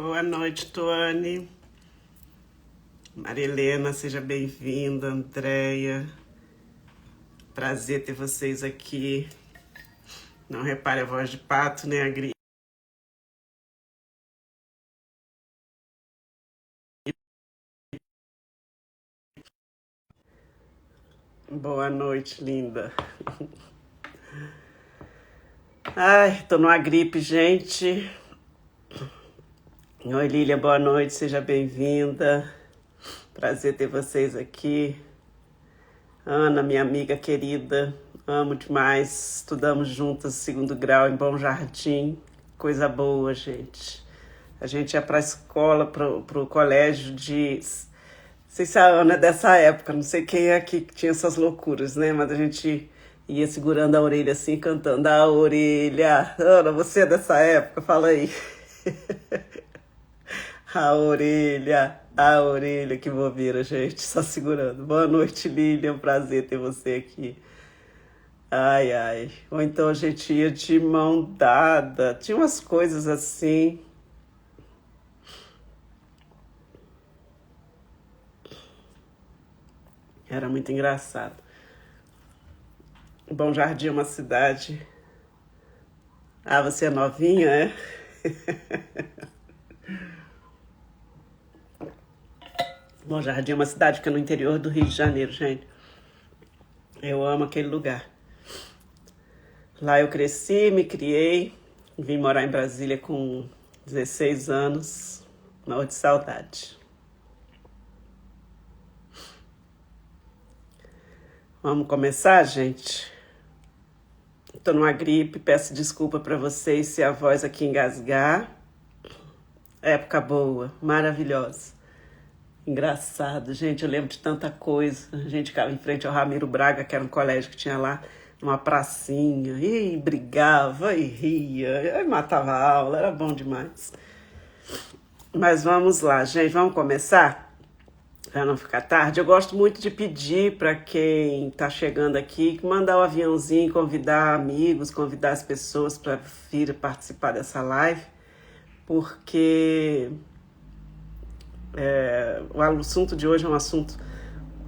Boa noite, Tuane. Marilena, seja bem-vinda. Andréia, prazer ter vocês aqui. Não repare a voz de pato, né, a gripe. Boa noite, linda. Ai, tô numa gripe, gente. Oi, Lília, boa noite, seja bem-vinda. Prazer ter vocês aqui. Ana, minha amiga querida, amo demais. Estudamos juntas segundo grau em Bom Jardim. Coisa boa, gente. A gente ia pra escola, pro colégio de... Não sei se a Ana é dessa época, não sei quem é aqui que tinha essas loucuras, né? Mas a gente ia segurando a orelha assim, cantando a orelha. Ana, você é dessa época? Fala aí. A orelha, que bobeira, gente, só segurando. Boa noite, Lilian, prazer ter você aqui. Ai, ai. Ou então a gente ia de mão dada. Tinha umas coisas assim. Era muito engraçado. Bom Jardim é uma cidade. Ah, você é novinha, é? Bom Jardim é uma cidade que fica no interior do Rio de Janeiro, gente. Eu amo aquele lugar. Lá eu cresci, me criei, vim morar em Brasília com 16 anos, morro de saudade. Vamos começar, gente? Tô numa gripe, peço desculpa para vocês se a voz aqui engasgar. Época boa, maravilhosa. Engraçado, gente, eu lembro de tanta coisa. A gente ficava em frente ao Ramiro Braga, que era um colégio que tinha lá, numa pracinha, e brigava, e ria, e matava a aula, era bom demais. Mas vamos lá, gente, vamos começar? Para não ficar tarde, eu gosto muito de pedir para quem está chegando aqui, mandar o aviãozinho, convidar amigos, convidar as pessoas para vir participar dessa live, porque o assunto de hoje é um assunto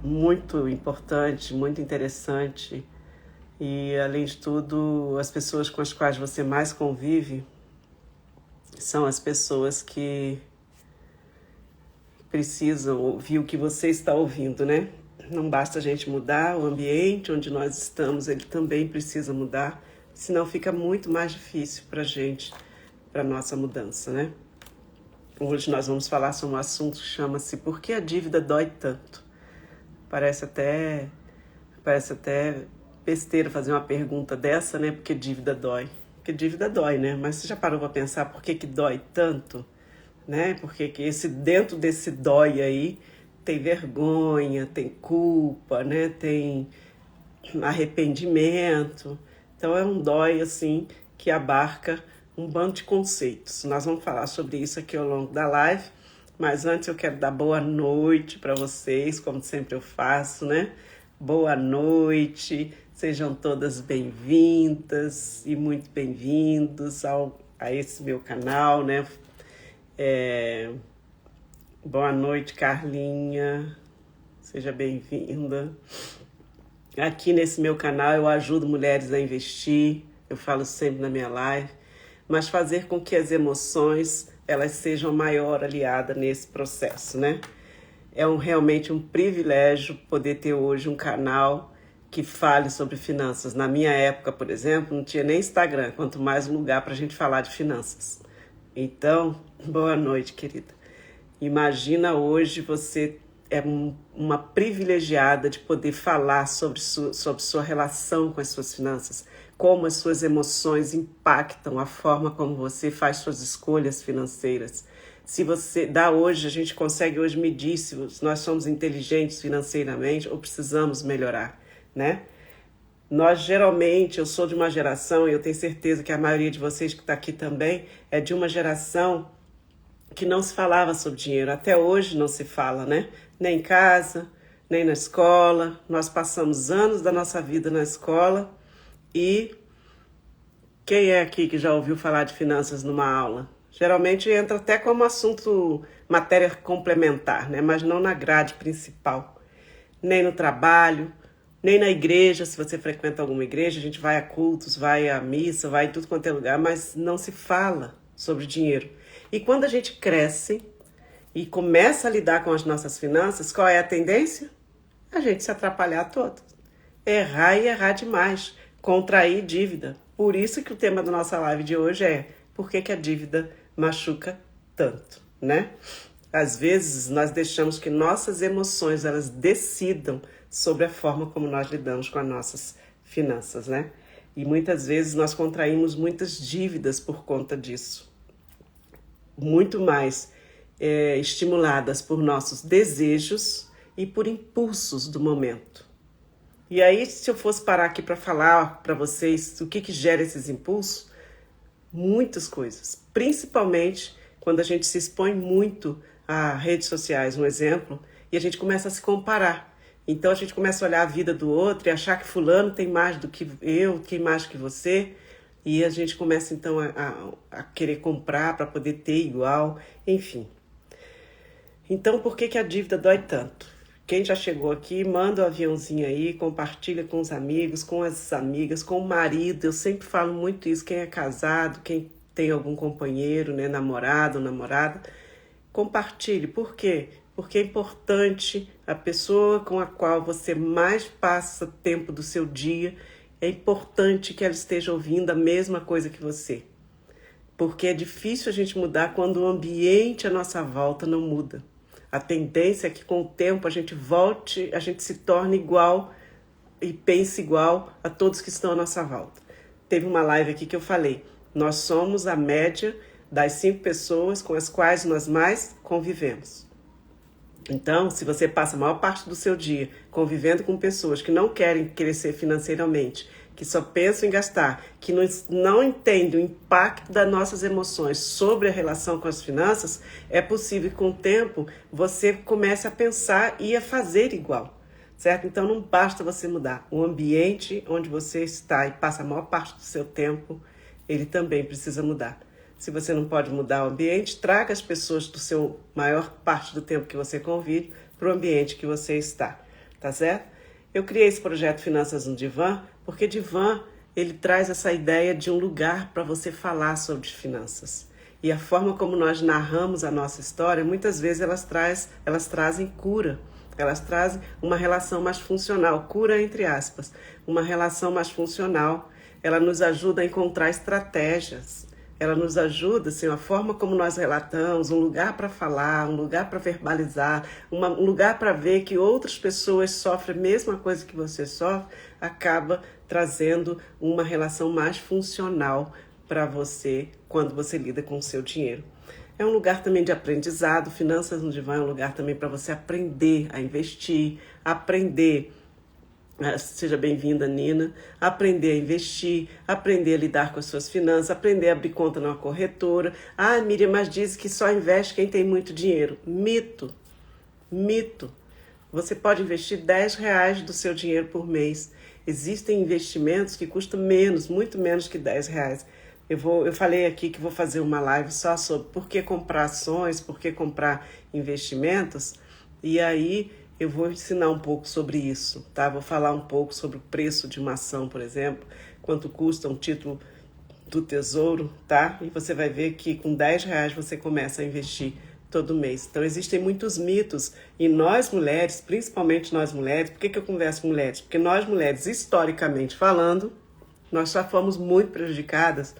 muito importante, muito interessante, e além de tudo, as pessoas com as quais você mais convive são as pessoas que precisam ouvir o que você está ouvindo, né? Não basta a gente mudar o ambiente onde nós estamos, ele também precisa mudar, senão fica muito mais difícil para a gente, para a nossa mudança, né? Hoje nós vamos falar sobre um assunto que chama-se Por que a dívida dói tanto? Parece até besteira fazer uma pergunta dessa, né? Porque dívida dói. Porque dívida dói, né? Mas você já parou para pensar por que dói tanto? Né? Porque dentro desse dói aí tem vergonha, tem culpa, né? Tem arrependimento. Então é um dói assim que abarca um bando de conceitos. Nós vamos falar sobre isso aqui ao longo da live, mas antes eu quero dar boa noite para vocês, como sempre eu faço, né? Boa noite, sejam todas bem-vindas e muito bem-vindos a esse meu canal, né? Boa noite, Carlinha, seja bem-vinda. Aqui nesse meu canal eu ajudo mulheres a investir, eu falo sempre na minha live, mas fazer com que as emoções elas sejam a maior aliada nesse processo, né? É realmente um privilégio poder ter hoje um canal que fale sobre finanças. Na minha época, por exemplo, não tinha nem Instagram, quanto mais um lugar para a gente falar de finanças. Então, boa noite, querida. Imagina hoje você é uma privilegiada de poder falar sobre sua relação com as suas finanças, como as suas emoções impactam a forma como você faz suas escolhas financeiras. Se você dá hoje, a gente consegue hoje medir se nós somos inteligentes financeiramente ou precisamos melhorar, né? Nós geralmente, eu sou de uma geração, e eu tenho certeza que a maioria de vocês que está aqui também é de uma geração que não se falava sobre dinheiro. Até hoje não se fala, né? Nem em casa, nem na escola. Nós passamos anos da nossa vida na escola e quem é aqui que já ouviu falar de finanças numa aula? Geralmente entra até como assunto, matéria complementar, né? Mas não na grade principal. Nem no trabalho, nem na igreja, se você frequenta alguma igreja, a gente vai a cultos, vai à missa, vai em tudo quanto é lugar, mas não se fala sobre dinheiro. E quando a gente cresce e começa a lidar com as nossas finanças, qual é a tendência? A gente se atrapalhar todo. Errar e errar demais. Contrair dívida. Por isso que o tema da nossa live de hoje é por que a dívida machuca tanto, né? Às vezes nós deixamos que nossas emoções elas decidam sobre a forma como nós lidamos com as nossas finanças, né? E muitas vezes nós contraímos muitas dívidas por conta disso. Muito mais estimuladas por nossos desejos e por impulsos do momento. E aí, se eu fosse parar aqui para falar para vocês o que gera esses impulsos, muitas coisas, principalmente quando a gente se expõe muito a redes sociais, um exemplo, e a gente começa a se comparar. Então a gente começa a olhar a vida do outro e achar que fulano tem mais do que eu, tem mais do que você, e a gente começa então a querer comprar para poder ter igual, enfim. Então por que a dívida dói tanto? Quem já chegou aqui, manda o aviãozinho aí, compartilha com os amigos, com as amigas, com o marido. Eu sempre falo muito isso, quem é casado, quem tem algum companheiro, né, namorado ou namorada, compartilhe. Por quê? Porque é importante a pessoa com a qual você mais passa tempo do seu dia, é importante que ela esteja ouvindo a mesma coisa que você. Porque é difícil a gente mudar quando o ambiente à nossa volta não muda. A tendência é que com o tempo a gente volte, a gente se torne igual e pense igual a todos que estão à nossa volta. Teve uma live aqui que eu falei, nós somos a média das 5 pessoas com as quais nós mais convivemos. Então, se você passa a maior parte do seu dia convivendo com pessoas que não querem crescer financeiramente, que só pensam em gastar, que não entendem o impacto das nossas emoções sobre a relação com as finanças, é possível que com o tempo você comece a pensar e a fazer igual, certo? Então não basta você mudar. O ambiente onde você está e passa a maior parte do seu tempo, ele também precisa mudar. Se você não pode mudar o ambiente, traga as pessoas do seu maior parte do tempo que você convive para o ambiente que você está, tá certo? Eu criei esse projeto Finanças no Divã, porque Divã, ele traz essa ideia de um lugar para você falar sobre finanças. E a forma como nós narramos a nossa história, muitas vezes elas trazem cura, elas trazem uma relação mais funcional, cura entre aspas, uma relação mais funcional, ela nos ajuda a encontrar estratégias, ela nos ajuda, assim, a forma como nós relatamos, um lugar para falar, um lugar para verbalizar, um lugar para ver que outras pessoas sofrem a mesma coisa que você sofre, acaba trazendo uma relação mais funcional para você quando você lida com o seu dinheiro. É um lugar também de aprendizado, Finanças no Divã é um lugar também para você aprender a investir, aprender. Seja bem-vinda, Nina. Aprender a investir, aprender a lidar com as suas finanças, aprender a abrir conta numa corretora. Ah, Miriam, mas diz que só investe quem tem muito dinheiro. Mito. Mito. Você pode investir R$10 do seu dinheiro por mês. Existem investimentos que custam menos, muito menos que R$10. Eu falei aqui que vou fazer uma live só sobre por que comprar ações, por que comprar investimentos. E aí eu vou ensinar um pouco sobre isso, tá? Vou falar um pouco sobre o preço de uma ação, por exemplo, quanto custa um título do Tesouro, tá? E você vai ver que com R$10 você começa a investir todo mês. Então existem muitos mitos e nós mulheres, principalmente nós mulheres, por que eu converso com mulheres? Porque nós mulheres, historicamente falando, nós já fomos muito prejudicadas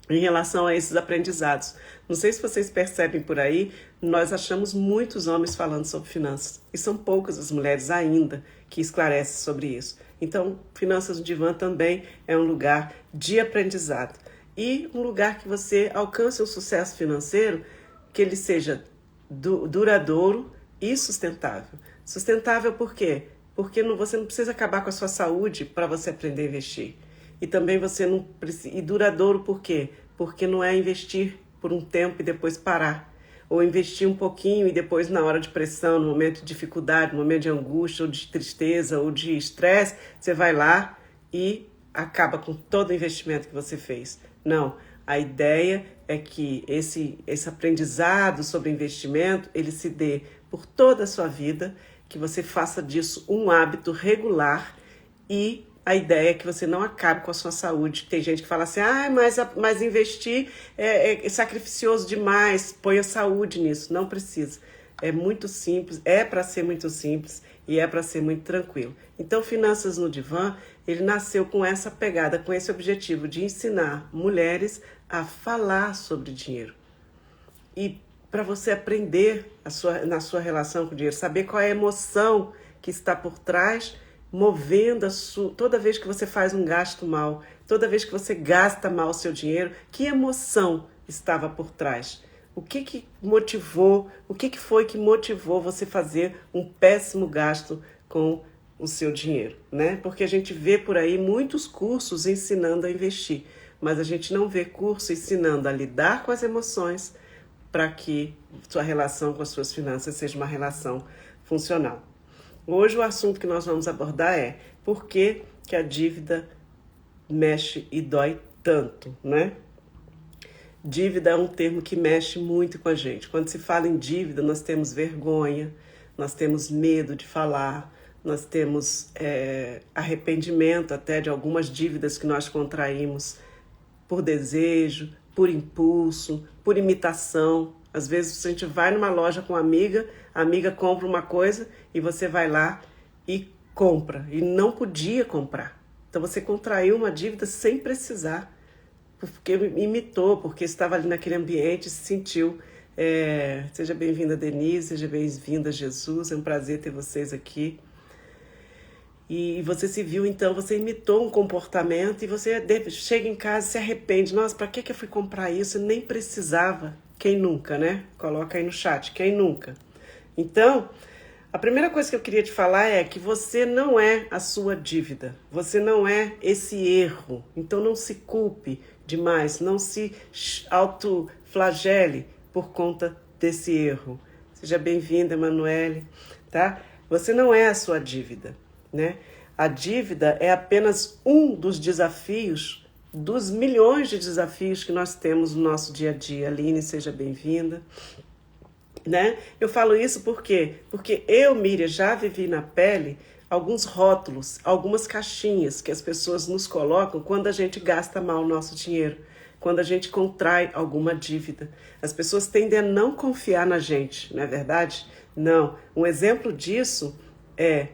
em relação a esses aprendizados. Não sei se vocês percebem por aí, nós achamos muitos homens falando sobre finanças. E são poucas as mulheres ainda que esclarecem sobre isso. Então, Finanças no Divã também é um lugar de aprendizado. E um lugar que você alcance um sucesso financeiro que ele seja duradouro e sustentável. Sustentável por quê? Porque você não precisa acabar com a sua saúde para você aprender a investir. E também você não precisa. E duradouro por quê? Porque não é investir por um tempo e depois parar. Ou investir um pouquinho e depois, na hora de pressão, no momento de dificuldade, no momento de angústia, ou de tristeza, ou de estresse, você vai lá e acaba com todo o investimento que você fez. Não. A ideia é que esse aprendizado sobre investimento, ele se dê por toda a sua vida, que você faça disso um hábito regular e a ideia é que você não acabe com a sua saúde. Tem gente que fala assim, mas investir é sacrificioso demais, põe a saúde nisso. Não precisa. É muito simples, é para ser muito simples e é para ser muito tranquilo. Então, Finanças no Divã, ele nasceu com essa pegada, com esse objetivo de ensinar mulheres a falar sobre dinheiro. E para você aprender na sua relação com o dinheiro, saber qual é a emoção que está por trás, movendo toda vez que você faz um gasto mal, toda vez que você gasta mal o seu dinheiro, que emoção estava por trás? O que foi que motivou você fazer um péssimo gasto com o seu dinheiro, né? Porque a gente vê por aí muitos cursos ensinando a investir, mas a gente não vê curso ensinando a lidar com as emoções para que sua relação com as suas finanças seja uma relação funcional. Hoje o assunto que nós vamos abordar é por que a dívida mexe e dói tanto, né? Dívida é um termo que mexe muito com a gente. Quando se fala em dívida, nós temos vergonha, nós temos medo de falar, nós temos arrependimento até de algumas dívidas que nós contraímos por desejo, por impulso, por imitação. Às vezes a gente vai numa loja com a amiga compra uma coisa e você vai lá e compra, e não podia comprar. Então você contraiu uma dívida sem precisar, porque imitou, porque estava ali naquele ambiente, se sentiu. Seja bem-vinda, Denise, seja bem-vinda, Jesus, é um prazer ter vocês aqui. E você se viu, então, você imitou um comportamento e você chega em casa e se arrepende. Nossa, para que eu fui comprar isso? Eu nem precisava. Quem nunca, né? Coloca aí no chat, quem nunca? Então, a primeira coisa que eu queria te falar é que você não é a sua dívida. Você não é esse erro. Então não se culpe demais, não se autoflagele por conta desse erro. Seja bem-vinda, Emanuele, tá? Você não é a sua dívida, né? A dívida é apenas um dos desafios, dos milhões de desafios que nós temos no nosso dia a dia. Aline, seja bem-vinda. Né? Eu falo isso por quê? Porque eu, Miriam, já vivi na pele alguns rótulos, algumas caixinhas que as pessoas nos colocam quando a gente gasta mal o nosso dinheiro, quando a gente contrai alguma dívida. As pessoas tendem a não confiar na gente, não é verdade? Não. Um exemplo disso é,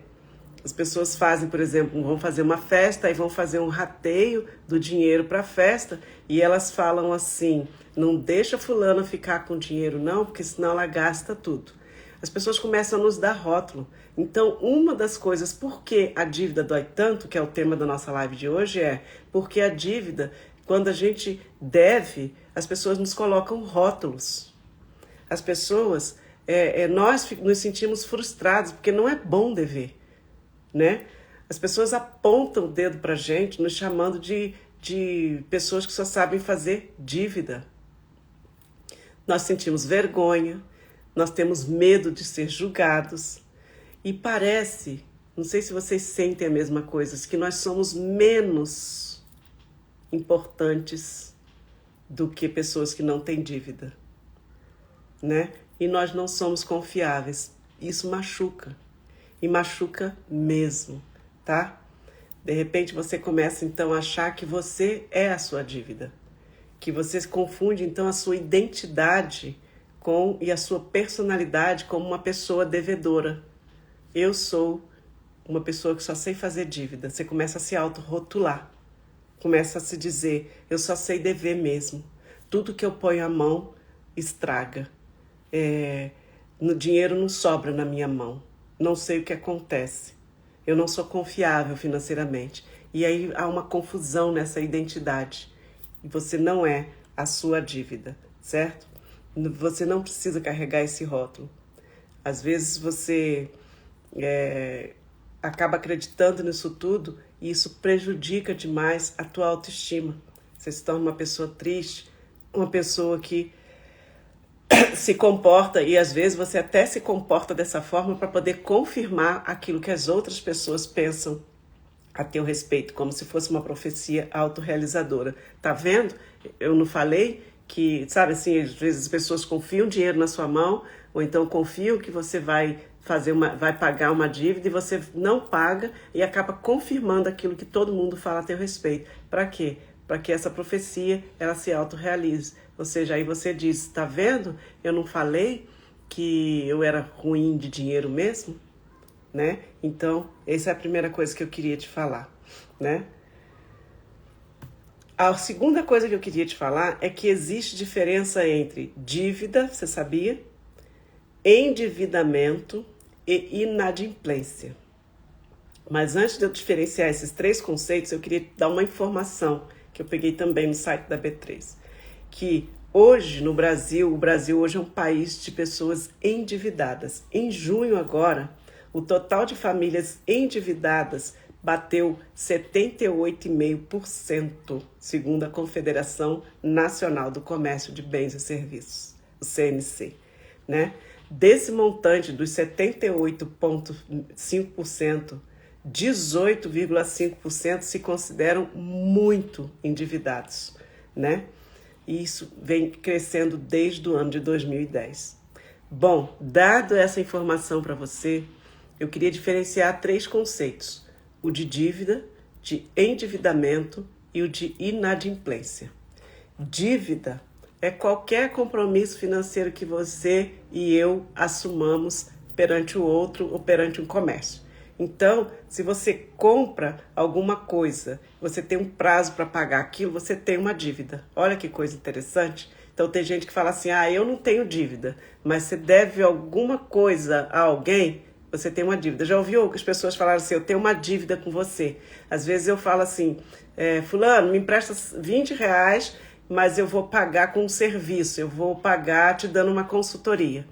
as pessoas fazem, por exemplo, vão fazer uma festa e vão fazer um rateio do dinheiro para a festa e elas falam assim, não deixa fulana ficar com dinheiro não, porque senão ela gasta tudo. As pessoas começam a nos dar rótulo. Então, uma das coisas, por que a dívida dói tanto, que é o tema da nossa live de hoje, é porque a dívida, quando a gente deve, as pessoas nos colocam rótulos. As pessoas, nós nos sentimos frustrados, porque não é bom dever, né? As pessoas apontam o dedo pra gente, nos chamando de pessoas que só sabem fazer dívida. Nós sentimos vergonha, nós temos medo de ser julgados e parece, não sei se vocês sentem a mesma coisa, que nós somos menos importantes do que pessoas que não têm dívida, né? E nós não somos confiáveis. Isso machuca, e machuca mesmo, tá? De repente você começa então a achar que você é a sua dívida, que você confunde então a sua identidade e a sua personalidade como uma pessoa devedora. Eu sou uma pessoa que só sei fazer dívida. Você começa a se autorrotular, começa a se dizer, eu só sei dever mesmo. Tudo que eu ponho a mão estraga. No dinheiro não sobra na minha mão. Não sei o que acontece. Eu não sou confiável financeiramente. E aí há uma confusão nessa identidade. E você não é a sua dívida, certo? Você não precisa carregar esse rótulo. Às vezes você acaba acreditando nisso tudo e isso prejudica demais a tua autoestima. Você se torna uma pessoa triste, uma pessoa que se comporta, e às vezes você até se comporta dessa forma para poder confirmar aquilo que as outras pessoas pensam a teu respeito, como se fosse uma profecia autorrealizadora. Tá vendo? Eu não falei que, sabe assim, às vezes as pessoas confiam dinheiro na sua mão, ou então confiam que você vai pagar uma dívida e você não paga e acaba confirmando aquilo que todo mundo fala a teu respeito. Para quê? Para que essa profecia ela se autorrealize. Ou seja, aí você diz, tá vendo? Eu não falei que eu era ruim de dinheiro mesmo? Né? Então, essa é a primeira coisa que eu queria te falar, né? A segunda coisa que eu queria te falar é que existe diferença entre dívida, você sabia? Endividamento e inadimplência. Mas antes de eu diferenciar esses três conceitos, eu queria dar uma informação que eu peguei também no site da B3, que hoje no Brasil, o Brasil hoje é um país de pessoas endividadas. Em junho agora, o total de famílias endividadas bateu 78,5%, segundo a Confederação Nacional do Comércio de Bens e Serviços, o CNC, né? Desse montante dos 78,5%, 18,5% se consideram muito endividados, né? E isso vem crescendo desde o ano de 2010. Bom, dado essa informação para você, eu queria diferenciar três conceitos: o de dívida, de endividamento e o de inadimplência. Dívida é qualquer compromisso financeiro que você e eu assumamos perante o outro ou perante um comércio. Então, se você compra alguma coisa, você tem um prazo para pagar aquilo, você tem uma dívida. Olha que coisa interessante. Então, tem gente que fala assim, eu não tenho dívida, mas você deve alguma coisa a alguém, você tem uma dívida. Já ouviu as pessoas falarem assim, eu tenho uma dívida com você. Às vezes eu falo assim, fulano, me empresta R$20, mas eu vou pagar com um serviço, eu vou pagar te dando uma consultoria.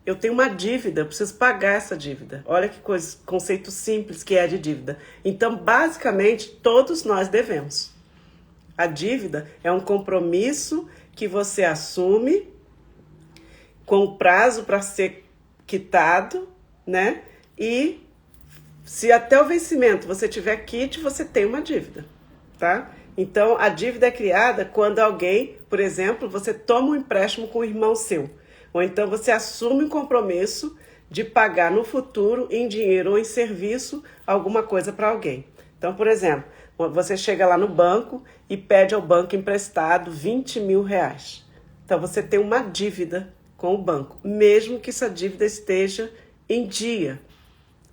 Eu tenho uma dívida, eu preciso pagar essa dívida. Olha que coisa, conceito simples que é de dívida. Então, basicamente, todos nós devemos. A dívida é um compromisso que você assume com prazo para ser quitado, né? E se até o vencimento você tiver quite, você tem uma dívida, tá? Então, a dívida é criada quando alguém, por exemplo, você toma um empréstimo com um irmão seu. Ou então você assume um compromisso de pagar no futuro, em dinheiro ou em serviço, alguma coisa para alguém. Então, por exemplo, você chega lá no banco e pede ao banco emprestado R$20 mil. Então, você tem uma dívida com o banco, mesmo que essa dívida esteja em dia.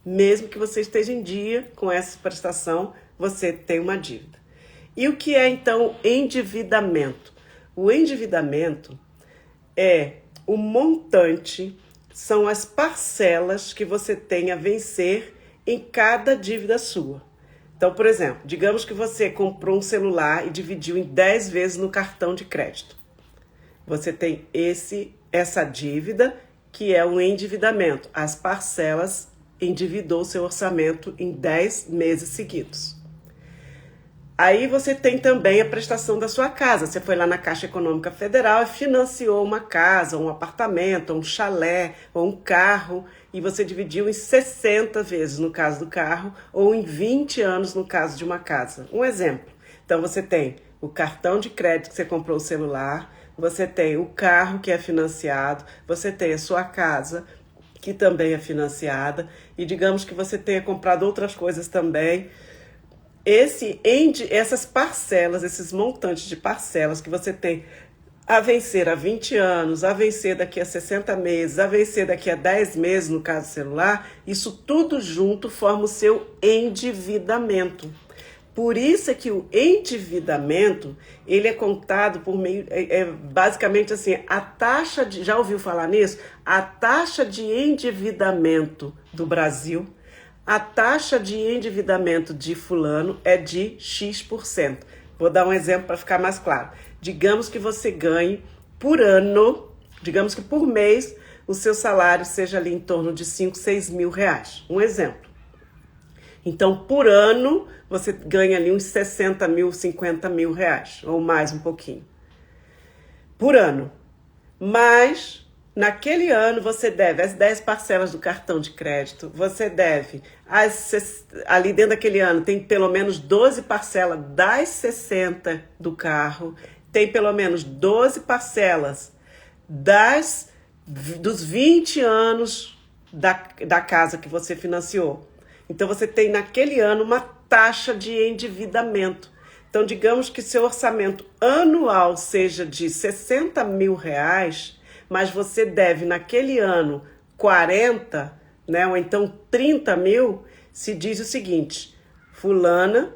Mesmo que você esteja em dia com essa prestação, você tem uma dívida. E o que é, então, endividamento? O endividamento é o montante, são as parcelas que você tem a vencer em cada dívida sua. Então, por exemplo, digamos que você comprou um celular e dividiu em 10 vezes no cartão de crédito. Você tem essa dívida, que é o endividamento. As parcelas endividou seu orçamento em 10 meses seguidos. Aí você tem também a prestação da sua casa. Você foi lá na Caixa Econômica Federal e financiou uma casa, um apartamento, um chalé ou um carro, e você dividiu em 60 vezes no caso do carro ou em 20 anos no caso de uma casa. Um exemplo. Então você tem o cartão de crédito que você comprou o celular, você tem o carro que é financiado, você tem a sua casa que também é financiada, e digamos que você tenha comprado outras coisas também. Essas parcelas, esses montantes de parcelas que você tem a vencer há 20 anos, a vencer daqui a 60 meses, a vencer daqui a 10 meses, no caso do celular, isso tudo junto forma o seu endividamento. Por isso é que o endividamento, ele é contado por meio, basicamente assim, já ouviu falar nisso? A taxa de endividamento do Brasil, a taxa de endividamento de fulano é de X%. Vou dar um exemplo para ficar mais claro. Digamos que você ganhe por ano, digamos que por mês, o seu salário seja ali em torno de 5, 6 mil reais. Um exemplo. Então, por ano, você ganha ali uns 60 mil, 50 mil reais, ou mais um pouquinho. Por ano. Mas Naquele ano, você deve as 10 parcelas do cartão de crédito, você deve, ali dentro daquele ano, tem pelo menos 12 parcelas das 60 do carro, tem pelo menos 12 parcelas dos 20 anos da casa que você financiou. Então, você tem naquele ano uma taxa de endividamento. Então, digamos que seu orçamento anual seja de 60 mil reais, mas você deve naquele ano 40, né, ou então 30 mil, se diz o seguinte: fulana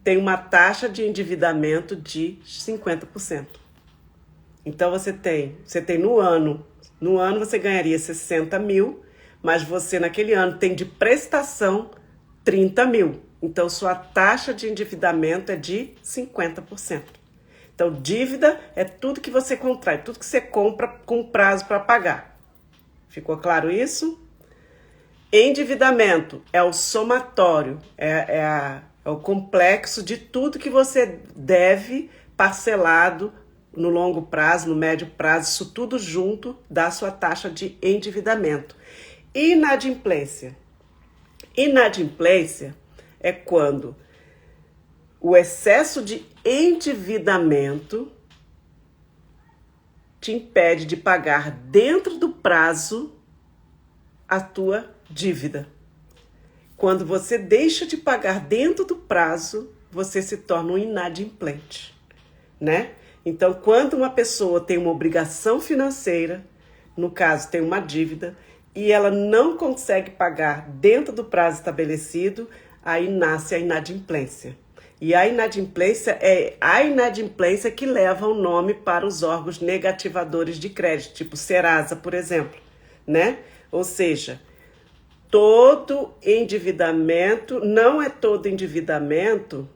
tem uma taxa de endividamento de 50%. Então você tem no ano você ganharia 60 mil, mas você naquele ano tem de prestação 30 mil. Então sua taxa de endividamento é de 50%. Então, dívida é tudo que você contrai, tudo que você compra com prazo para pagar. Ficou claro isso? Endividamento é o somatório, é o complexo de tudo que você deve parcelado no longo prazo, no médio prazo, isso tudo junto dá sua taxa de endividamento. Inadimplência. Inadimplência é quando o excesso de endividamento te impede de pagar dentro do prazo a tua dívida. Quando você deixa de pagar dentro do prazo, você se torna um inadimplente, né? Então, quando uma pessoa tem uma obrigação financeira, no caso tem uma dívida, e ela não consegue pagar dentro do prazo estabelecido, aí nasce a inadimplência. E a inadimplência é a inadimplência que leva o nome para os órgãos negativadores de crédito, tipo Serasa, por exemplo, né? Ou seja, todo endividamento, não é todo endividamento,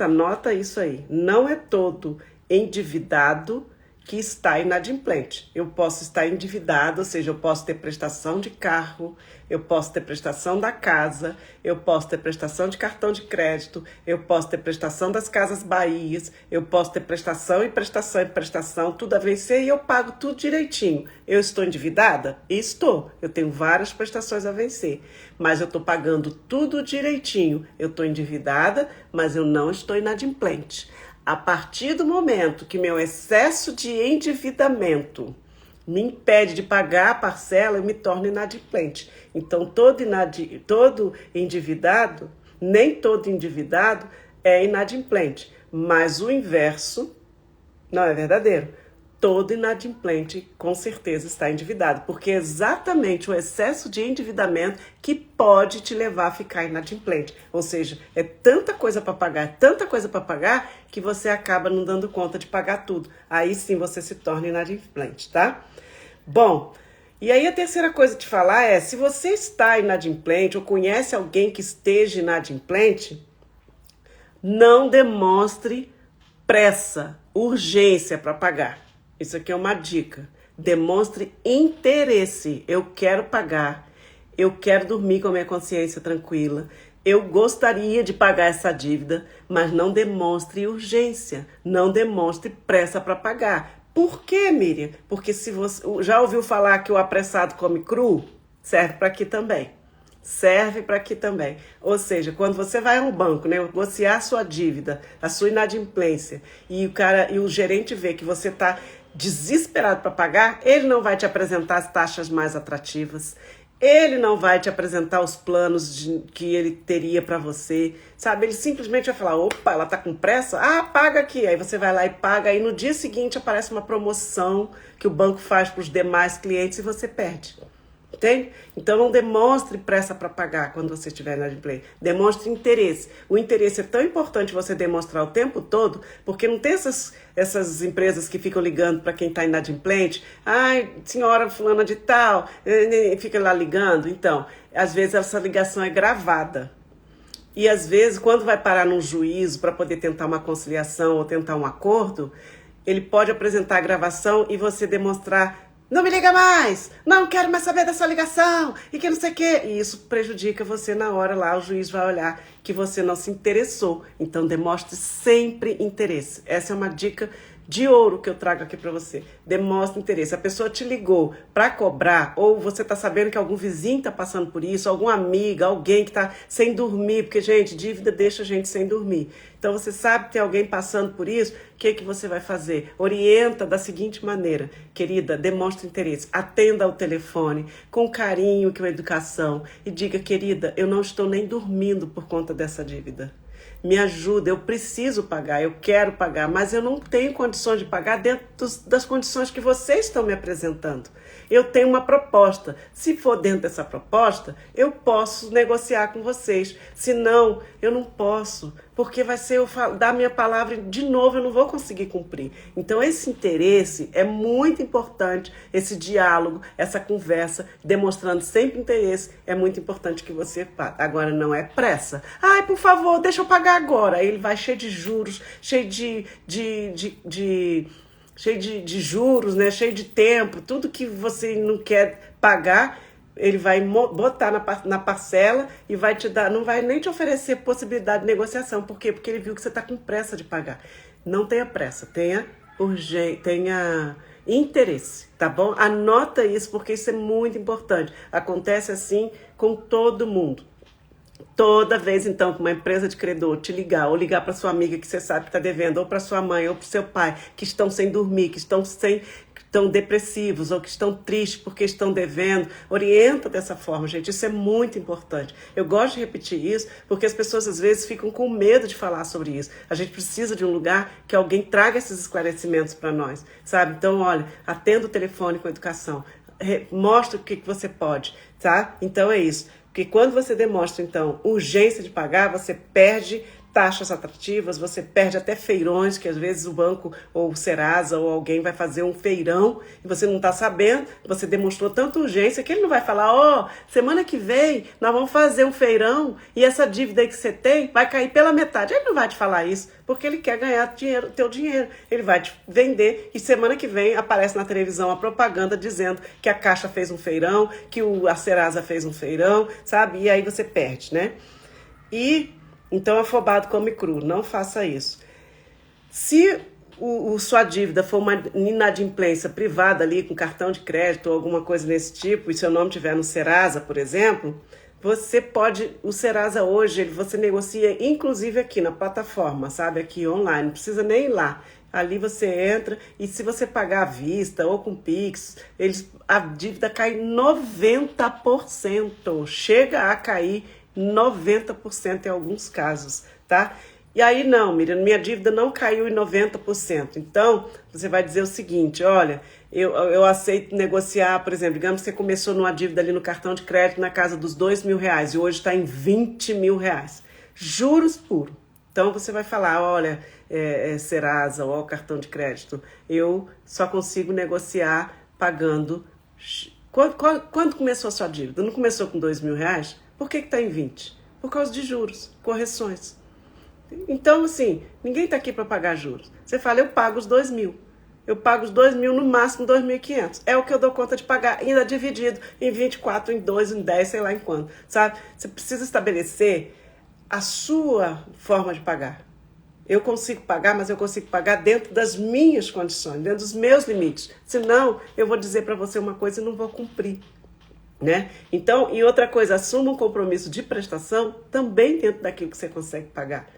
anota isso aí, não é todo endividado que está inadimplente. Eu posso estar endividado, ou seja, eu posso ter prestação de carro, eu posso ter prestação da casa, eu posso ter prestação de cartão de crédito, eu posso ter prestação das Casas Bahias, eu posso ter prestação e prestação e prestação, tudo a vencer e eu pago tudo direitinho. Eu estou endividada? Estou. Eu tenho várias prestações a vencer, mas eu estou pagando tudo direitinho. Eu estou endividada, mas eu não estou inadimplente. A partir do momento que meu excesso de endividamento me impede de pagar a parcela, eu me torno inadimplente. Então, todo endividado, nem todo endividado é inadimplente. Mas o inverso não é verdadeiro. Todo inadimplente, com certeza, está endividado. Porque é exatamente o excesso de endividamento que pode te levar a ficar inadimplente. Ou seja, é tanta coisa para pagar, que você acaba não dando conta de pagar tudo. Aí sim você se torna inadimplente, tá? Bom, e aí a terceira coisa a te falar é, se você está inadimplente ou conhece alguém que esteja inadimplente, não demonstre pressa, urgência para pagar. Isso aqui é uma dica. Demonstre interesse. Eu quero pagar. Eu quero dormir com a minha consciência tranquila. Eu gostaria de pagar essa dívida, mas não demonstre urgência. Não demonstre pressa para pagar. Por quê, Miriam? Porque se você já ouviu falar que o apressado come cru? Serve para aqui também. Serve para aqui também. Ou seja, quando você vai ao banco, né, negociar a sua dívida, a sua inadimplência, e o gerente vê que você está desesperado para pagar, ele não vai te apresentar as taxas mais atrativas, ele não vai te apresentar os planos que ele teria para você, sabe? Ele simplesmente vai falar, opa, ela tá com pressa? Ah, paga aqui. Aí você vai lá e paga, aí no dia seguinte aparece uma promoção que o banco faz para os demais clientes e você perde. Entende? Então não demonstre pressa para pagar quando você estiver inadimplente. Demonstre interesse. O interesse é tão importante você demonstrar o tempo todo, porque não tem essas empresas que ficam ligando para quem está inadimplente. Ai, senhora fulana de tal, fica lá ligando. Então, às vezes essa ligação é gravada. E às vezes, quando vai parar num juízo para poder tentar uma conciliação ou tentar um acordo, ele pode apresentar a gravação e você demonstrar: não me liga mais, não quero mais saber dessa ligação, e que não sei o quê. E isso prejudica você na hora lá, o juiz vai olhar que você não se interessou. Então, demonstre sempre interesse. Essa é uma dica de ouro que eu trago aqui para você. Demonstra interesse. A pessoa te ligou para cobrar, ou você está sabendo que algum vizinho está passando por isso, alguma amiga, alguém que está sem dormir, porque, gente, dívida deixa a gente sem dormir. Então, você sabe que tem alguém passando por isso, o que você vai fazer? Orienta da seguinte maneira: querida, demonstre interesse, atenda ao telefone, com carinho, com educação, e diga: querida, eu não estou nem dormindo por conta dessa dívida. Me ajuda, eu preciso pagar, eu quero pagar, mas eu não tenho condições de pagar dentro das condições que vocês estão me apresentando. Eu tenho uma proposta. Se for dentro dessa proposta, eu posso negociar com vocês. Se não, eu não posso, porque vai ser eu dar minha palavra e, de novo, eu não vou conseguir cumprir. Então, esse interesse é muito importante, esse diálogo, essa conversa, demonstrando sempre interesse, é muito importante que você faça. Agora, não é pressa. Ai, por favor, deixa eu pagar agora. Aí ele vai cheio de juros, cheio de juros, né? Cheio de tempo, tudo que você não quer pagar, ele vai botar na parcela e vai te dar, não vai nem te oferecer possibilidade de negociação. Por quê? Porque ele viu que você está com pressa de pagar. Não tenha pressa, tenha interesse, tá bom? Anota isso, porque isso é muito importante. Acontece assim com todo mundo. Toda vez, então, que uma empresa de credor te ligar, ou ligar para sua amiga que você sabe que está devendo, ou para sua mãe, ou para o seu pai, que estão sem dormir, que estão depressivos, ou que estão tristes porque estão devendo, orienta dessa forma, gente. Isso é muito importante. Eu gosto de repetir isso, porque as pessoas, às vezes, ficam com medo de falar sobre isso. A gente precisa de um lugar que alguém traga esses esclarecimentos para nós, sabe? Então, olha, atenda o telefone com educação. Mostra o que você pode, tá? Então, é isso. Porque quando você demonstra, então, urgência de pagar, você perde taxas atrativas, você perde até feirões, que às vezes o banco ou o Serasa ou alguém vai fazer um feirão e você não está sabendo, você demonstrou tanta urgência que ele não vai falar: semana que vem nós vamos fazer um feirão e essa dívida aí que você tem vai cair pela metade. Ele não vai te falar isso, porque ele quer ganhar teu dinheiro. Ele vai te vender e semana que vem aparece na televisão a propaganda dizendo que a Caixa fez um feirão, que a Serasa fez um feirão, sabe? E aí você perde, né? Então, afobado come cru, não faça isso. Se sua dívida for uma inadimplência privada ali, com cartão de crédito ou alguma coisa desse tipo, e seu nome estiver no Serasa, por exemplo, você pode, o Serasa hoje, você negocia inclusive aqui na plataforma, sabe, aqui online, não precisa nem ir lá. Ali você entra e se você pagar à vista ou com Pix, a dívida cai 90%, chega a cair 90% em alguns casos, tá? E aí não, Miriam, minha dívida não caiu em 90%. Então, você vai dizer o seguinte: olha, eu aceito negociar, por exemplo, digamos que você começou numa dívida ali no cartão de crédito na casa dos R$2.000 e hoje está em R$20.000. Juros puros. Então, você vai falar: olha, Serasa ou cartão de crédito, eu só consigo negociar pagando... Quando começou a sua dívida? Não começou com R$2.000? Por que está em 20? Por causa de juros, correções. Então, assim, ninguém está aqui para pagar juros. Você fala: eu pago os 2.000. Eu pago os 2.000, no máximo 2.500. É o que eu dou conta de pagar, ainda dividido em 24, em 2, em 10, sei lá em quanto. Sabe? Você precisa estabelecer a sua forma de pagar. Eu consigo pagar, mas eu consigo pagar dentro das minhas condições, dentro dos meus limites. Senão, eu vou dizer para você uma coisa e não vou cumprir. Né? Então, e outra coisa, assuma um compromisso de prestação também dentro daquilo que você consegue pagar,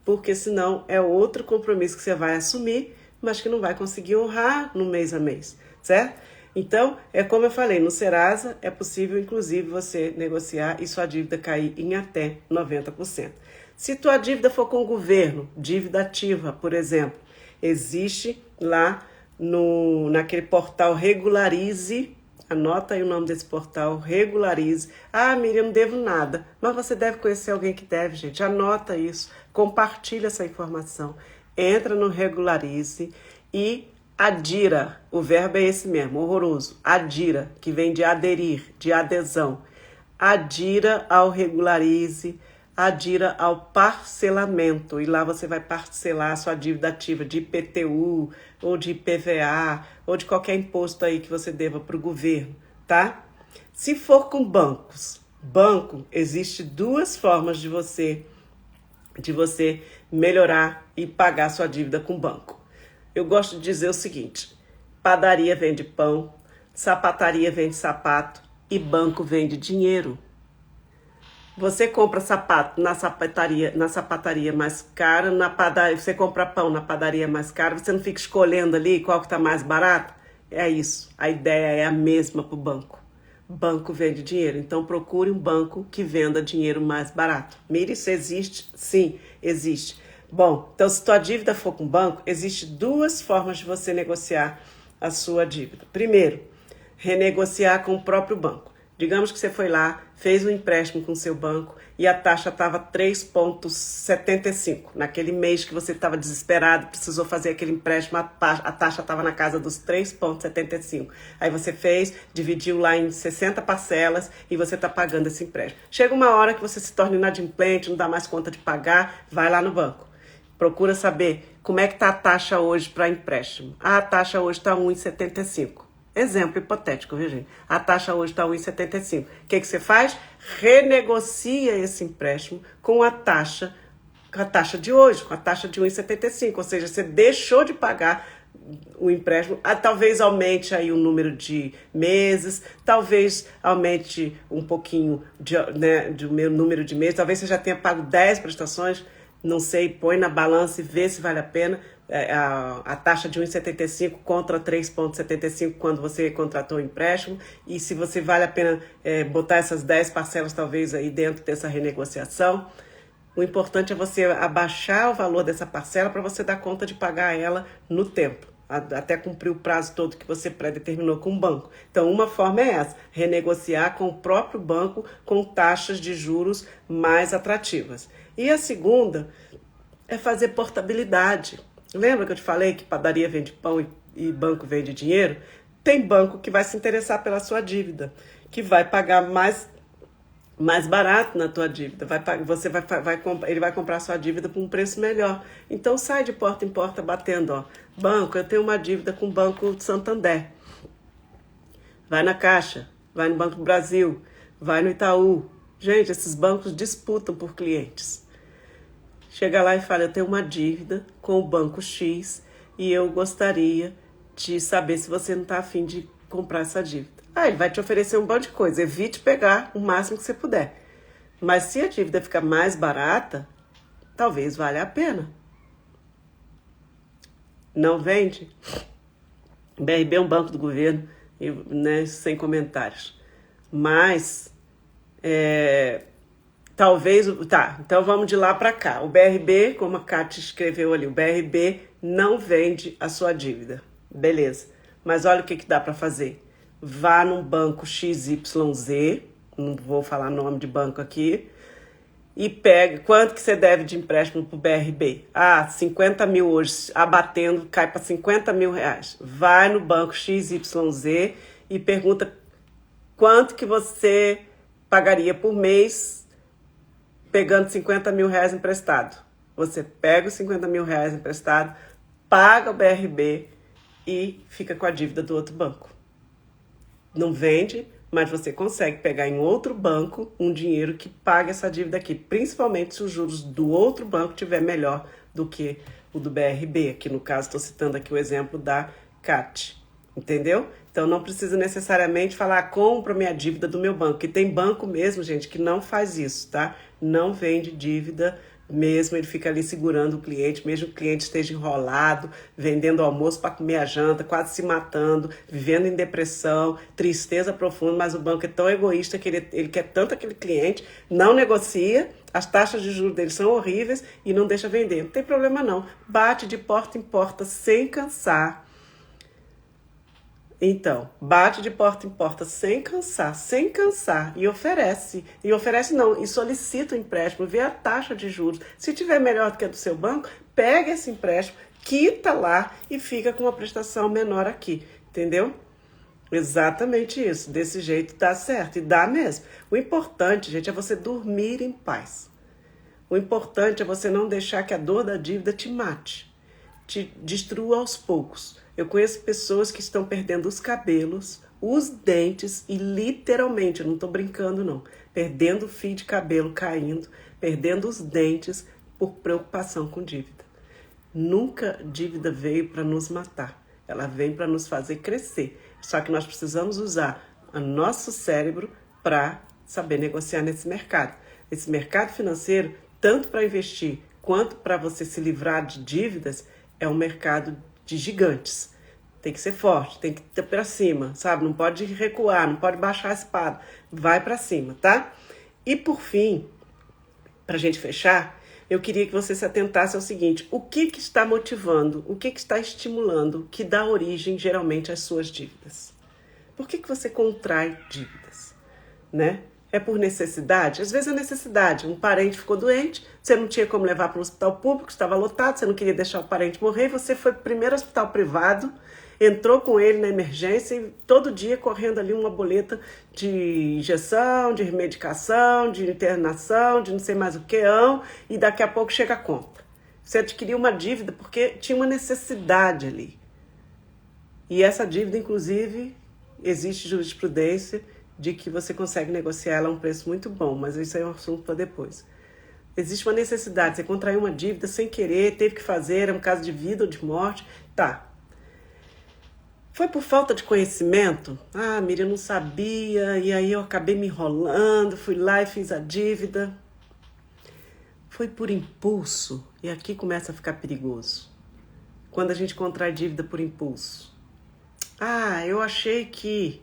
porque senão é outro compromisso que você vai assumir, mas que não vai conseguir honrar no mês a mês, certo? Então, é como eu falei, no Serasa é possível, inclusive, você negociar e sua dívida cair em até 90%. Se tua dívida for com o governo, dívida ativa, por exemplo, existe lá naquele portal Regularize. Anota aí o nome desse portal, Regularize. Ah, Miriam, não devo nada. Mas você deve conhecer alguém que deve, gente. Anota isso, compartilha essa informação. Entra no Regularize e adira. O verbo é esse mesmo, horroroso. Adira, que vem de aderir, de adesão. Adira ao Regularize, adira ao parcelamento. E lá você vai parcelar a sua dívida ativa de IPTU, ou de IPVA, ou de qualquer imposto aí que você deva para o governo, tá? Se for com bancos, existe duas formas de você melhorar e pagar sua dívida com banco. Eu gosto de dizer o seguinte: padaria vende pão, sapataria vende sapato e banco vende dinheiro. Você compra sapato na sapataria mais cara, na padaria, você compra pão na padaria mais cara, você não fica escolhendo ali qual que está mais barato? É isso. A ideia é a mesma para o banco. Banco vende dinheiro, então procure um banco que venda dinheiro mais barato. Mire, isso existe? Sim, existe. Bom, então se tua dívida for com o banco, existe duas formas de você negociar a sua dívida. Primeiro, renegociar com o próprio banco. Digamos que você foi lá, fez um empréstimo com o seu banco e a taxa estava 3,75. Naquele mês que você estava desesperado, precisou fazer aquele empréstimo, a taxa estava na casa dos 3,75. Aí você fez, dividiu lá em 60 parcelas e você está pagando esse empréstimo. Chega uma hora que você se torna inadimplente, não dá mais conta de pagar, vai lá no banco. Procura saber como é que está a taxa hoje para empréstimo. A taxa hoje está 1,75. Exemplo hipotético, viu, gente? A taxa hoje está 1,75. O que você faz? Renegocia esse empréstimo com a taxa de hoje, com a taxa de 1,75. Ou seja, você deixou de pagar o empréstimo, talvez aumente aí o número de meses, talvez aumente um pouquinho do meu número de meses, talvez você já tenha pago 10 prestações, não sei, põe na balança e vê se vale a pena. A taxa de 1,75 contra 3,75 quando você contratou o empréstimo, e se você vale a pena botar essas 10 parcelas talvez aí dentro dessa renegociação. O importante é você abaixar o valor dessa parcela para você dar conta de pagar ela no tempo, até cumprir o prazo todo que você pré-determinou com o banco. Então, uma forma é essa, renegociar com o próprio banco com taxas de juros mais atrativas. E a segunda é fazer portabilidade. Lembra que eu te falei que padaria vende pão e banco vende dinheiro? Tem banco que vai se interessar pela sua dívida, que vai pagar mais barato na tua dívida. Ele vai comprar sua dívida por um preço melhor. Então sai de porta em porta batendo, ó. Banco, eu tenho uma dívida com o Banco Santander. Vai na Caixa, vai no Banco do Brasil, vai no Itaú. Gente, esses bancos disputam por clientes. Chega lá e fala, eu tenho uma dívida com o Banco X e eu gostaria de saber se você não está a fim de comprar essa dívida. Ele vai te oferecer um monte de coisa, evite pegar o máximo que você puder. Mas se a dívida ficar mais barata, talvez valha a pena. Não vende? BRB é um banco do governo, né, sem comentários. Mas, talvez... Tá, então vamos de lá para cá. O BRB, como a Kátia escreveu ali, o BRB não vende a sua dívida. Beleza. Mas olha o que dá para fazer. Vá num banco XYZ, não vou falar nome de banco aqui, e pegue quanto que você deve de empréstimo para o BRB. 50 mil hoje, abatendo, cai para 50 mil reais. Vai no banco XYZ e pergunta quanto que você pagaria por mês pegando 50 mil reais emprestado. Você pega os 50 mil reais emprestado, paga o BRB e fica com a dívida do outro banco. Não vende, mas você consegue pegar em outro banco um dinheiro que pague essa dívida aqui, principalmente se os juros do outro banco tiver melhor do que o do BRB. Aqui no caso, estou citando aqui o exemplo da CAT, entendeu? Então não precisa necessariamente falar, compra minha dívida do meu banco, que tem banco mesmo, gente, que não faz isso, tá? Não vende dívida mesmo, ele fica ali segurando o cliente, mesmo que o cliente esteja enrolado, vendendo almoço para comer a janta, quase se matando, vivendo em depressão, tristeza profunda, mas o banco é tão egoísta que ele quer tanto aquele cliente, não negocia, as taxas de juros dele são horríveis e não deixa vender. Não tem problema não, bate de porta em porta sem cansar. Então, bate de porta em porta sem cansar, e oferece. E solicita o empréstimo, vê a taxa de juros. Se tiver melhor do que a do seu banco, pega esse empréstimo, quita lá e fica com uma prestação menor aqui, entendeu? Exatamente isso, desse jeito dá certo, e dá mesmo. O importante, gente, é você dormir em paz. O importante é você não deixar que a dor da dívida te mate, te destrua aos poucos. Eu conheço pessoas que estão perdendo os cabelos, os dentes e literalmente, eu não estou brincando não, perdendo o fio de cabelo caindo, perdendo os dentes por preocupação com dívida. Nunca dívida veio para nos matar. Ela vem para nos fazer crescer. Só que nós precisamos usar o nosso cérebro para saber negociar nesse mercado. Esse mercado financeiro, tanto para investir quanto para você se livrar de dívidas, é um mercado de gigantes. Tem que ser forte, tem que ir para cima, sabe? Não pode recuar, não pode baixar a espada. Vai para cima, tá? E por fim, para a gente fechar, eu queria que você se atentasse ao seguinte: o que está motivando, o que está estimulando, que dá origem geralmente às suas dívidas? Por que você contrai dívidas, né? É por necessidade? Às vezes é necessidade. Um parente ficou doente, você não tinha como levar para um hospital público, estava lotado, você não queria deixar o parente morrer, você foi para o primeiro hospital privado, entrou com ele na emergência e todo dia correndo ali uma boleta de injeção, de medicação, de internação, de não sei mais o que, e daqui a pouco chega a conta. Você adquiriu uma dívida porque tinha uma necessidade ali. E essa dívida, inclusive, existe jurisprudência de que você consegue negociar ela a um preço muito bom, mas isso é um assunto para depois. Existe uma necessidade, você contraiu uma dívida sem querer, teve que fazer, é um caso de vida ou de morte, tá. Foi por falta de conhecimento? Ah, Miriam, eu não sabia, e aí eu acabei me enrolando, fui lá e fiz a dívida. Foi por impulso, e aqui começa a ficar perigoso. Quando a gente contrai dívida por impulso. Ah, eu achei que...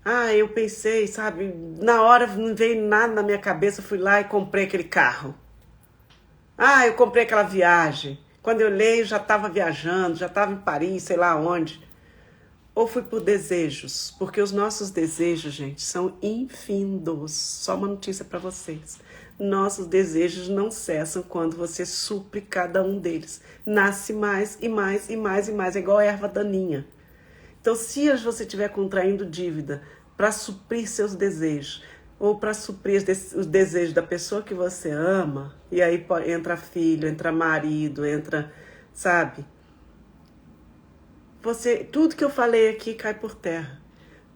Ah, eu pensei, sabe, na hora não veio nada na minha cabeça, eu fui lá e comprei aquele carro. Ah, eu comprei aquela viagem. Quando eu leio, já estava viajando, já estava em Paris, sei lá onde. Ou fui por desejos, porque os nossos desejos, gente, são infindos. Só uma notícia para vocês. Nossos desejos não cessam quando você supre cada um deles. Nasce mais e mais e mais e mais, é igual a erva daninha. Então, se você estiver contraindo dívida para suprir seus desejos, ou para suprir os desejos da pessoa que você ama, e aí entra filho, entra marido, entra, sabe? Tudo que eu falei aqui cai por terra.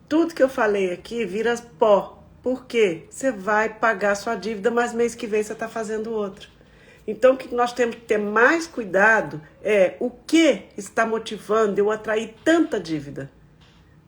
Tudo que eu falei aqui vira pó. Por quê? Você vai pagar sua dívida, mas mês que vem você está fazendo outra. Então, o que nós temos que ter mais cuidado é o que está motivando eu atrair tanta dívida.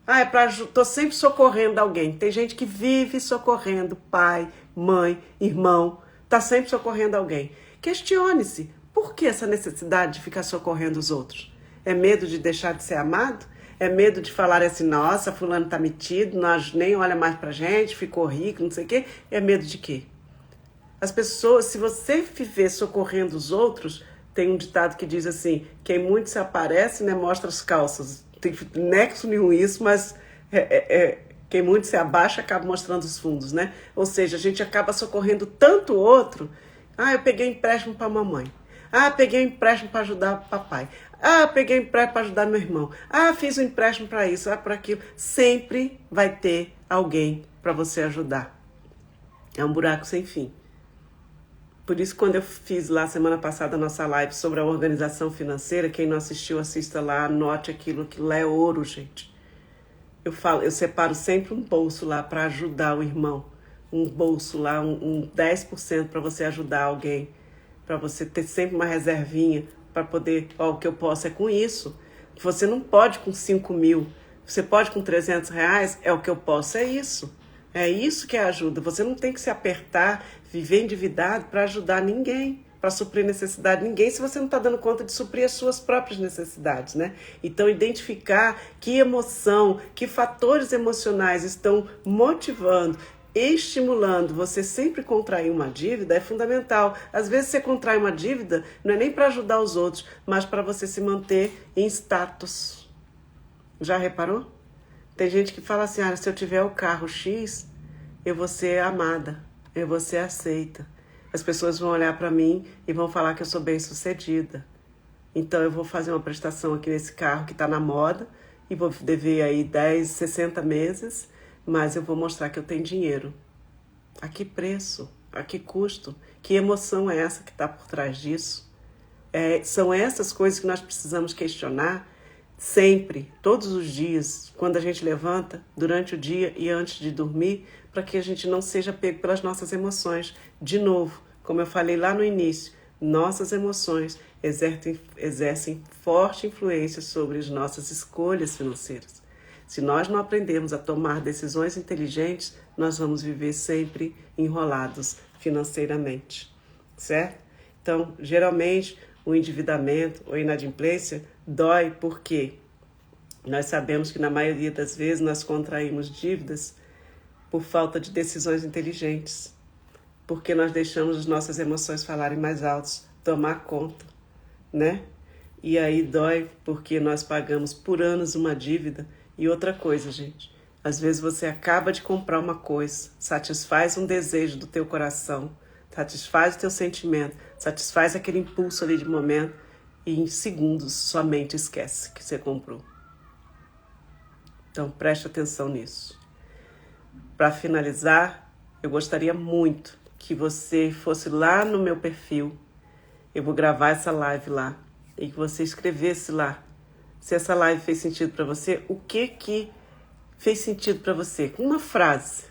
Ah, estou sempre socorrendo alguém. Tem gente que vive socorrendo pai, mãe, irmão. Está sempre socorrendo alguém. Questione-se. Por que essa necessidade de ficar socorrendo os outros? É medo de deixar de ser amado? É medo de falar assim, nossa, fulano está metido, nós nem olha mais pra gente, ficou rico, não sei o quê. É medo de quê? As pessoas, se você viver socorrendo os outros, tem um ditado que diz assim, quem muito se aparece, né, mostra as calças. Tem nexo nenhum isso, mas quem muito se abaixa acaba mostrando os fundos, né? Ou seja, a gente acaba socorrendo tanto o outro. Ah, eu peguei empréstimo para a mamãe. Ah, peguei empréstimo para ajudar o papai. Ah, peguei empréstimo para ajudar meu irmão. Ah, fiz um empréstimo para isso, para aquilo. Sempre vai ter alguém para você ajudar. É um buraco sem fim. Por isso, quando eu fiz lá semana passada a nossa live sobre a organização financeira, quem não assistiu, assista lá, anote aquilo que lá é ouro, gente. Eu separo sempre um bolso lá para ajudar o irmão. Um bolso lá, um 10% para você ajudar alguém. Para você ter sempre uma reservinha para poder, ó, o que eu posso é com isso. Você não pode com 5 mil, você pode com 300 reais, é o que eu posso, é isso. É isso que é ajuda. Você não tem que se apertar, viver endividado para ajudar ninguém, para suprir necessidade de ninguém, se você não está dando conta de suprir as suas próprias necessidades, né? Então, identificar que emoção, que fatores emocionais estão motivando, estimulando você sempre contrair uma dívida é fundamental. Às vezes você contrai uma dívida não é nem para ajudar os outros, mas para você se manter em status. Já reparou? Tem gente que fala assim, se eu tiver o carro X, eu vou ser amada, eu vou ser aceita. As pessoas vão olhar para mim e vão falar que eu sou bem-sucedida. Então eu vou fazer uma prestação aqui nesse carro que está na moda e vou dever aí 10, 60 meses, mas eu vou mostrar que eu tenho dinheiro. A que preço? A que custo? Que emoção é essa que está por trás disso? São essas coisas que nós precisamos questionar sempre, todos os dias, quando a gente levanta, durante o dia e antes de dormir, para que a gente não seja pego pelas nossas emoções. De novo, como eu falei lá no início, Nossas emoções exercem forte influência sobre as nossas escolhas financeiras. Se nós não aprendermos a tomar decisões inteligentes, nós vamos viver sempre enrolados financeiramente, certo? Então, geralmente, o endividamento ou inadimplência dói porque nós sabemos que na maioria das vezes nós contraímos dívidas por falta de decisões inteligentes, porque nós deixamos as nossas emoções falarem mais altos, tomar conta, né? E aí dói porque nós pagamos por anos uma dívida. E outra coisa, gente, às vezes você acaba de comprar uma coisa, satisfaz um desejo do teu coração, satisfaz o teu sentimento, satisfaz aquele impulso ali de momento e em segundos sua mente esquece que você comprou. Então preste atenção nisso. Para finalizar, eu gostaria muito que você fosse lá no meu perfil. Eu vou gravar essa live lá e que você escrevesse lá se essa live fez sentido para você, o que fez sentido para você. Com uma frase,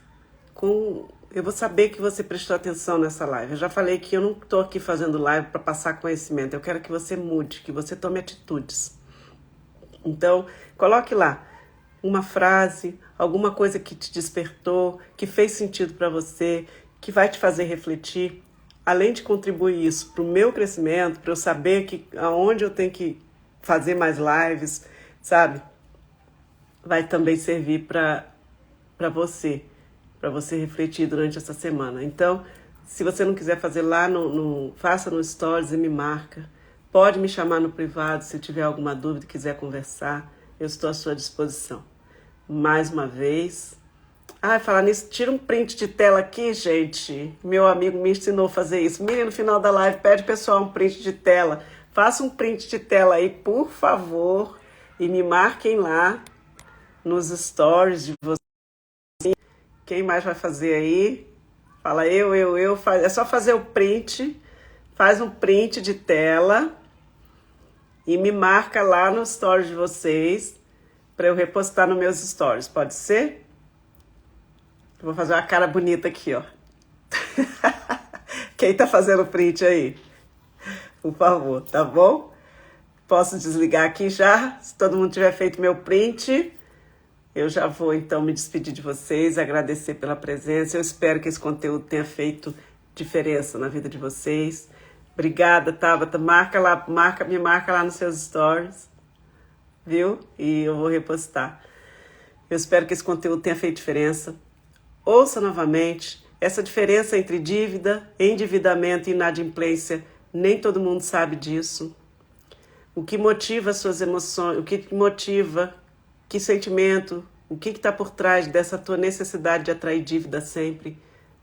eu vou saber que você prestou atenção nessa live. Eu já falei que eu não estou aqui fazendo live para passar conhecimento, eu quero que você mude, que você tome atitudes. Então, coloque lá uma frase, alguma coisa que te despertou, que fez sentido para você, que vai te fazer refletir. Além de contribuir isso para o meu crescimento, para eu saber aonde eu tenho que fazer mais lives, sabe? Vai também servir para você refletir durante essa semana. Então, se você não quiser fazer lá, faça no Stories e me marca. Pode me chamar no privado se tiver alguma dúvida e quiser conversar. Eu estou à sua disposição. Mais uma vez. Falar nisso, tira um print de tela aqui, gente. Meu amigo me ensinou a fazer isso. Miriam, no final da live, pede pessoal um print de tela. Faça um print de tela aí, por favor, e me marquem lá nos stories de vocês. Quem mais vai fazer aí? Fala eu. É só fazer o print, faz um print de tela e me marca lá nos stories de vocês para eu repostar nos meus stories. Pode ser? Eu vou fazer uma cara bonita aqui, ó. Quem tá fazendo print aí? Por favor, tá bom? Posso desligar aqui já? Se todo mundo tiver feito meu print, eu já vou então me despedir de vocês, agradecer pela presença. Eu espero que esse conteúdo tenha feito diferença na vida de vocês. Obrigada, Tabata. Me marca lá nos seus stories, viu? E eu vou repostar. Eu espero que esse conteúdo tenha feito diferença. Ouça novamente. Essa diferença entre dívida, endividamento e inadimplência, nem todo mundo sabe disso. O que motiva as suas emoções, o que motiva, que sentimento, o que está por trás dessa tua necessidade de atrair dívida sempre.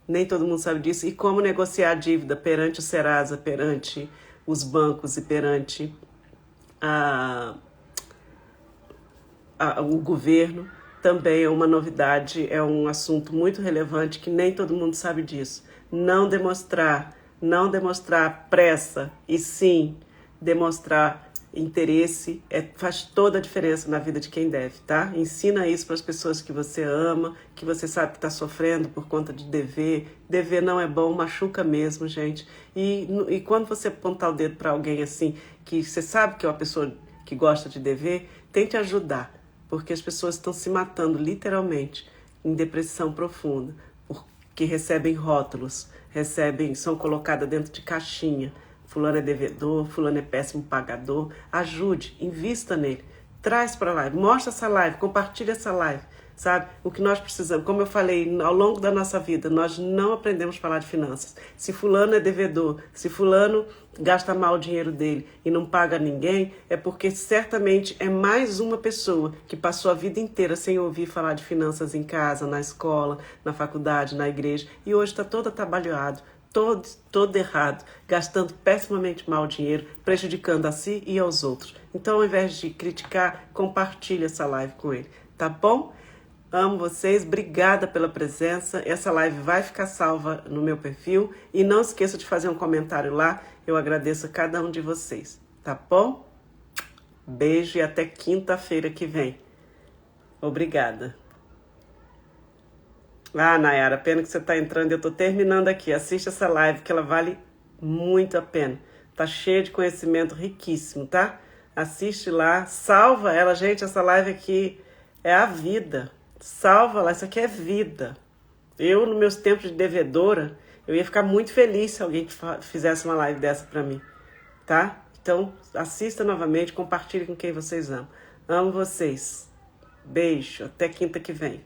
Nem todo mundo sabe disso. E como negociar a dívida perante o Serasa, perante os bancos e perante o governo. Também é uma novidade, é um assunto muito relevante que nem todo mundo sabe disso. Não demonstrar pressa e sim demonstrar interesse faz toda a diferença na vida de quem deve, tá? Ensina isso para as pessoas que você ama, que você sabe que está sofrendo por conta de dever. Dever não é bom, machuca mesmo, gente. E quando você apontar o dedo para alguém assim, que você sabe que é uma pessoa que gosta de dever, tente ajudar. Porque as pessoas estão se matando, literalmente, em depressão profunda, porque recebem rótulos, são colocadas dentro de caixinha. Fulano é devedor, fulano é péssimo pagador. Ajude, invista nele, traz para a live, mostra essa live, compartilha essa live, sabe? O que nós precisamos, como eu falei, ao longo da nossa vida, nós não aprendemos a falar de finanças. Se fulano é devedor, se fulano gasta mal o dinheiro dele e não paga ninguém, é porque certamente é mais uma pessoa que passou a vida inteira sem ouvir falar de finanças em casa, na escola, na faculdade, na igreja, e hoje está todo atabalhoado, todo errado, gastando pessimamente mal o dinheiro, prejudicando a si e aos outros. Então, ao invés de criticar, compartilhe essa live com ele, tá bom? Amo vocês, obrigada pela presença. Essa live vai ficar salva no meu perfil. E não esqueça de fazer um comentário lá. Eu agradeço a cada um de vocês, tá bom? Beijo e até quinta-feira que vem. Obrigada. Nayara, pena que você está entrando. Eu estou terminando aqui. Assista essa live que ela vale muito a pena. Tá cheia de conhecimento riquíssimo, tá? Assiste lá, salva ela, gente, essa live aqui é a vida. Salva lá, isso aqui é vida. Eu, nos meus tempos de devedora, eu ia ficar muito feliz se alguém fizesse uma live dessa pra mim, tá? Então, assista novamente, compartilhe com quem vocês amam. Amo vocês. Beijo, até quinta que vem.